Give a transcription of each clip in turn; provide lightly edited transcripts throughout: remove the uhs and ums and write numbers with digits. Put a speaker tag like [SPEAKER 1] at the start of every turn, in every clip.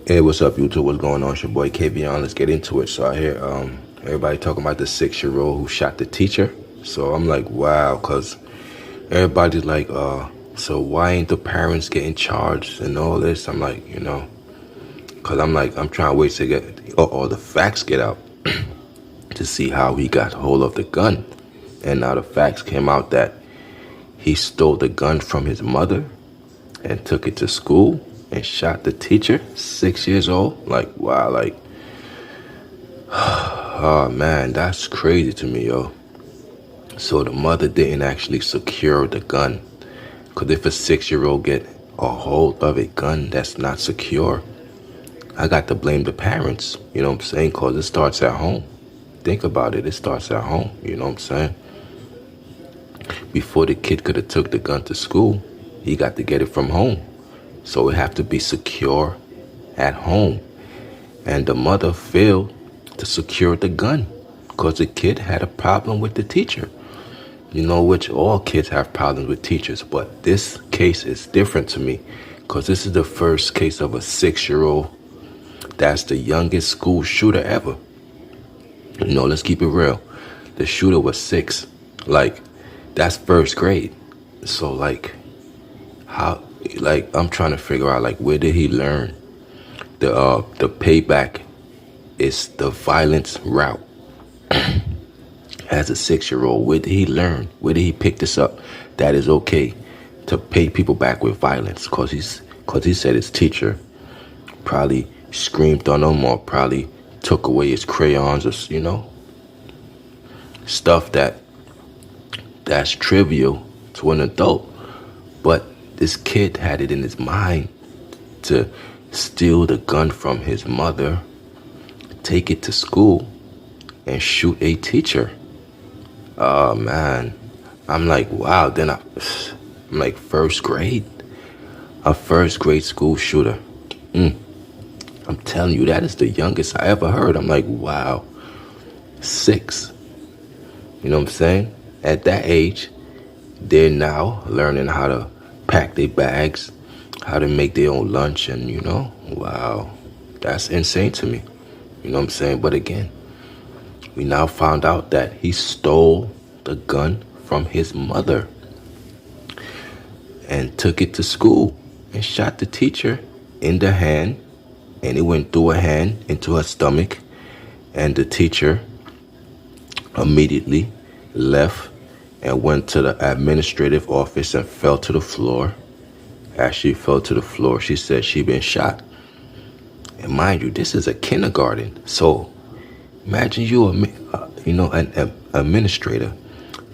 [SPEAKER 1] Hey, what's up, YouTube? What's going on? It's your boy KBon. Let's get into it. So I hear everybody talking about the 6-year-old who shot the teacher. So I'm like, wow, because everybody's like, so why ain't the parents getting charged and all this? I'm like, because I'm trying to wait to get all the facts get out to see how he got hold of the gun. And now the facts came out that he stole the gun from his mother and took it to school and shot the teacher, 6 years old. Like, wow, like, oh man, that's crazy to me, yo. So the mother didn't actually secure the gun. Because if a 6-year-old get a hold of a gun that's not secure, I got to blame the parents, you know what I'm saying? Because it starts at home. Think about it, it starts at home, you know what I'm saying? Before the kid could have took the gun to school, he got to get it from home. So it have to be secure at home. And the mother failed to secure the gun because the kid had a problem with the teacher. You know, which all kids have problems with teachers. But this case is different to me because this is the first case of a 6-year-old that's the youngest school shooter ever. You know, let's keep it real. The shooter was 6. Like, that's first grade. So, like, how... Like, I'm trying to figure out, like, where did he learn the payback is the violence route? As a 6-year-old, where did he learn? Where did he pick this up? That is okay to pay people back with violence, cause he said his teacher probably screamed on him or probably took away his crayons or stuff that's trivial to an adult, but this kid had it in his mind to steal the gun from his mother, take it to school, and shoot a teacher. Oh, man. I'm like, wow. Then I'm like, first grade? A first grade school shooter. I'm telling you, that is the youngest I ever heard. I'm like, wow. 6. You know what I'm saying? At that age, they're now learning how to pack their bags, how to make their own lunch, and wow, that's insane to me. You know what I'm saying? But again, we now found out that he stole the gun from his mother and took it to school and shot the teacher in the hand, and it went through her hand into her stomach, and the teacher immediately left and went to the administrative office and fell to the floor. As she fell to the floor, she said she'd been shot. And mind you, this is a kindergarten. So imagine you, an administrator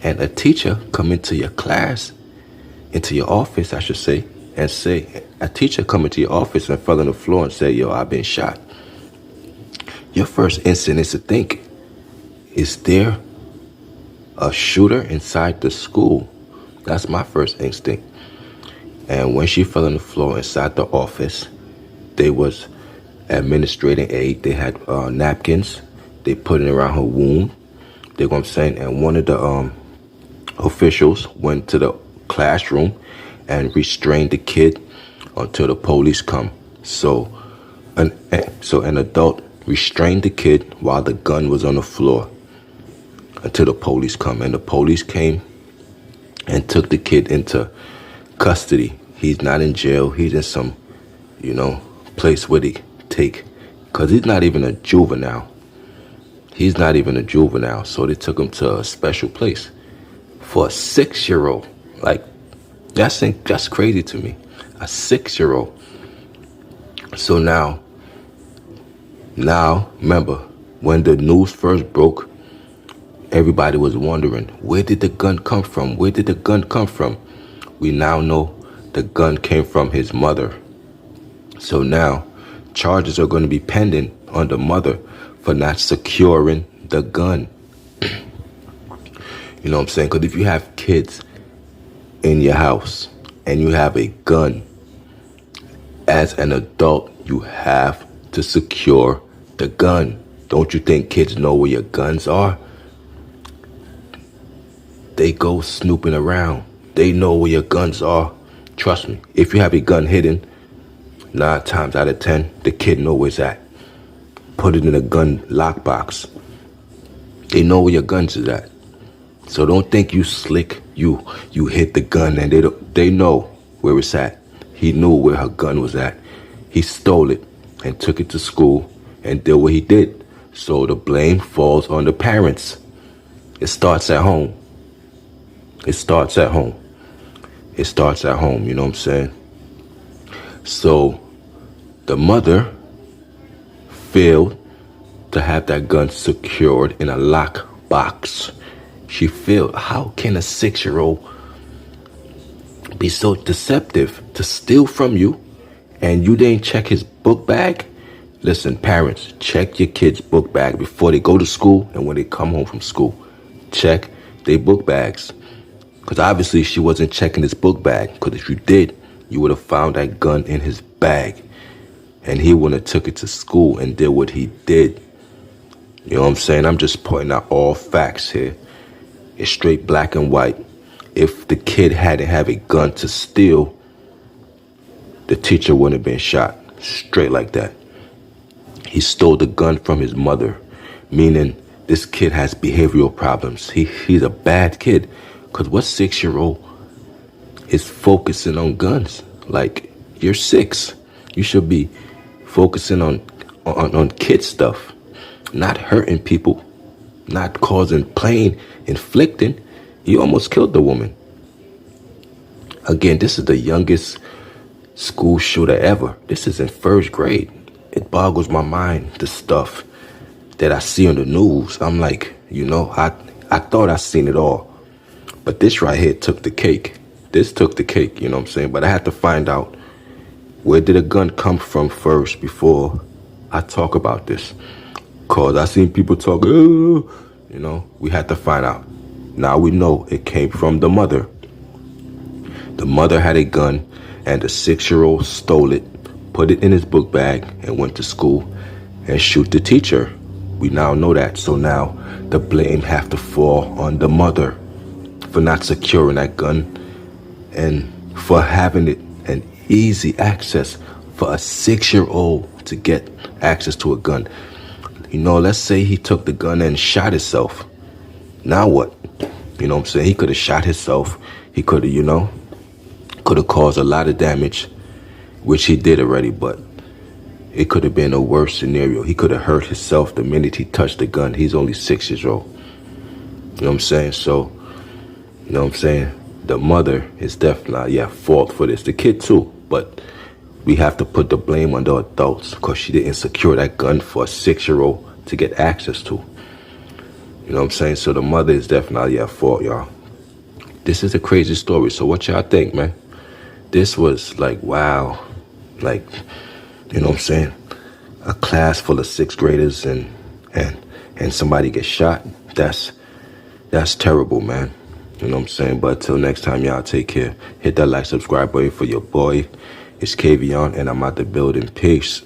[SPEAKER 1] and a teacher come into your class, into your office, I should say, and say, a teacher come into your office and fell on the floor and say, yo, I've been shot. Your first instinct is to think, is there a shooter inside the school? That's my first instinct. And when she fell on the floor inside the office, they was administrating aid. They had napkins. They put it around her wound. They know what I'm saying? And one of the officials went to the classroom and restrained the kid until the police come. So an adult restrained the kid while the gun was on the floor until the police come. And the police came and took the kid into custody. He's not in jail. He's in some, place where they take, because he's not even a juvenile. He's not even a juvenile. So they took him to a special place for a 6-year-old. Like, that's crazy to me. A 6-year-old. So now, remember, when the news first broke, everybody was wondering, where did the gun come from? Where did the gun come from? We now know the gun came from his mother. So now, charges are going to be pending on the mother for not securing the gun. You know what I'm saying? Because if you have kids in your house and you have a gun, as an adult, you have to secure the gun. Don't you think kids know where your guns are? They go snooping around. They know where your guns are. Trust me, if you have a gun hidden 9 times out of 10, the kid know where it's at. Put it in a gun lockbox. They know where your guns is at. So don't think you slick. You hit the gun and they know where it's at. He knew where her gun was at. He stole it and took it to school and did what he did. So the blame falls on the parents. It starts at home. It starts at home. It starts at home, you know what I'm saying? So the mother failed to have that gun secured in a lock box. She failed. How can a 6-year-old be so deceptive to steal from you and you didn't check his book bag? Listen, parents, check your kids' book bag before they go to school and when they come home from school. Check their book bags. Because obviously she wasn't checking his book bag. Because if you did, you would have found that gun in his bag. And he wouldn't have took it to school and did what he did. You know what I'm saying? I'm just pointing out all facts here. It's straight black and white. If the kid hadn't have a gun to steal, the teacher wouldn't have been shot. Straight like that. He stole the gun from his mother, meaning this kid has behavioral problems. He's a bad kid. Because what 6-year-old is focusing on guns? Like, you're 6. You should be focusing on kid stuff, not hurting people, not causing pain, inflicting. You almost killed the woman. Again, this is the youngest school shooter ever. This is in 1st grade. It boggles my mind, the stuff that I see on the news. I'm like, I thought I seen it all. But this right here took the cake. This took the cake, you know what I'm saying? But I had to find out, where did a gun come from first before I talk about this? Because I seen people talk, we had to find out. Now we know it came from the mother. The mother had a gun and the 6-year-old stole it, put it in his book bag and went to school and shoot the teacher. We now know that. So now the blame have to fall on the mother for not securing that gun and for having it an easy access for a 6-year-old to get access to a gun. Let's say he took the gun and shot himself. Now what? You know what I'm saying? He could have shot himself. He could have, could have caused a lot of damage, which he did already, but it could have been a worse scenario. He could have hurt himself the minute he touched the gun. He's only 6 years old. You know what I'm saying? So, you know what I'm saying? The mother is definitely at fault for this. The kid too, but we have to put the blame on the adults because she didn't secure that gun for a 6-year-old to get access to. You know what I'm saying? So the mother is definitely at fault, y'all. This is a crazy story. So what y'all think, man? This was like, wow. Like, you know what I'm saying? A class full of 6th graders and somebody gets shot. That's terrible, man. You know what I'm saying? But till next time, y'all, take care. Hit that like, subscribe button for your boy. It's Kavion, and I'm out the building. Peace.